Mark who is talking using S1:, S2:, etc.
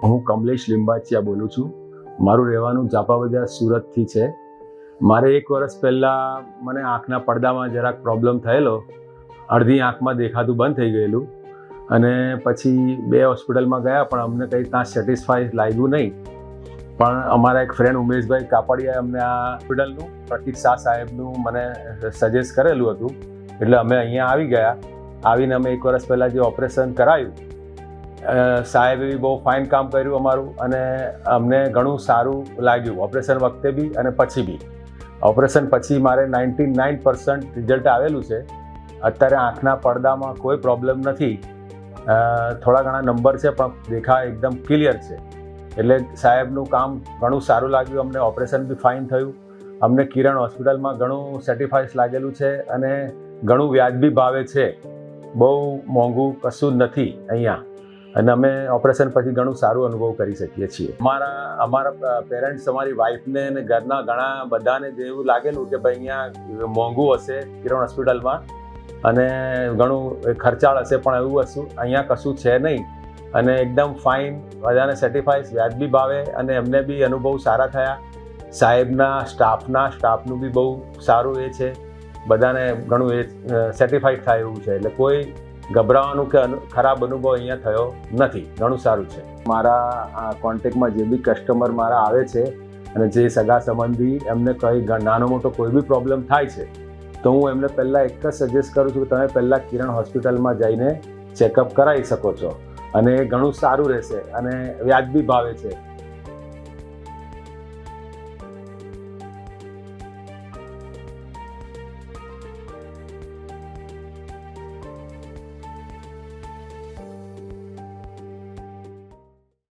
S1: હું કમલેશ લીંબાચિયા બોલું છું. મારું રહેવાનું જાપા બજાર સુરતથી છે. મારે 1 વર્ષ પહેલાં મને આંખના પડદામાં જરાક પ્રોબ્લેમ થયેલો. અડધી આંખમાં દેખાતું બંધ થઈ ગયેલું અને પછી 2 હોસ્પિટલમાં ગયા પણ અમને કંઈ ત્યાં સેટિસ્ફાઈ લાગ્યું નહીં. પણ અમારા એક ફ્રેન્ડ ઉમેશભાઈ કાપડિયાએ અમને આ હોસ્પિટલનું પ્રતિક શાહ સાહેબનું મને સજેસ્ટ કરેલું હતું, એટલે અમે અહીંયા આવી ગયા. આવીને અમે 1 વર્ષ પહેલાં જે ઓપરેશન કરાયું, સાહેબે બી બહુ ફાઇન કામ કર્યું અમારું અને અમને ઘણું સારું લાગ્યું ઓપરેશન વખતે બી અને પછી બી. ઓપરેશન પછી મારે 99% રિઝલ્ટ આવેલું છે. અત્યારે આંખના પડદામાં કોઈ પ્રોબ્લેમ નથી. થોડા ઘણા નંબર છે પણ દેખાય એકદમ ક્લિયર છે. એટલે સાહેબનું કામ ઘણું સારું લાગ્યું અમને. ઓપરેશન બી ફાઇન થયું. અમને કિરણ હોસ્પિટલમાં ઘણું સેટિસ્ફાઈડ લાગેલું છે અને ઘણું વ્યાજબી ભાવે છે. બહુ મોંઘું કશું જ નથી અહીંયા. અને અમે ઓપરેશન પછી ઘણું સારું અનુભવ કરી શકીએ છીએ. અમારા પેરેન્ટ્સ, અમારી વાઈફને અને ઘરના ઘણા બધાને જેવું લાગેલું કે ભાઈ અહીંયા મોંઘું હશે કિરણ હોસ્પિટલમાં અને ઘણું ખર્ચાળ હશે, પણ એવું હશું અહીંયા કશું છે નહીં અને એકદમ ફાઇન, બધાને સેટિસ્ફાઈડ, વ્યાજબી ભાવે અને એમને બી અનુભવ સારા થયા. સાહેબના સ્ટાફનું બી બહુ સારું એ છે. બધાને ઘણું એ સેટિસ્ફાઈડ થાય એવું છે. એટલે કોઈ ગભરાવાનું કે ખરાબ અનુભવ અહીંયા થયો નથી. ઘણું સારું છે. મારા કોન્ટેક્ટમાં જે બી કસ્ટમર મારા આવે છે અને જે સગા સંબંધી એમને કંઈ નાનો મોટો કોઈ બી પ્રોબ્લેમ થાય છે તો હું એમને પહેલાં એક જ સજેસ્ટ કરું છું કે તમે પહેલાં કિરણ હોસ્પિટલમાં જઈને ચેકઅપ કરાવી શકો છો અને ઘણું સારું રહેશે અને વ્યાજબી ભાવે છે.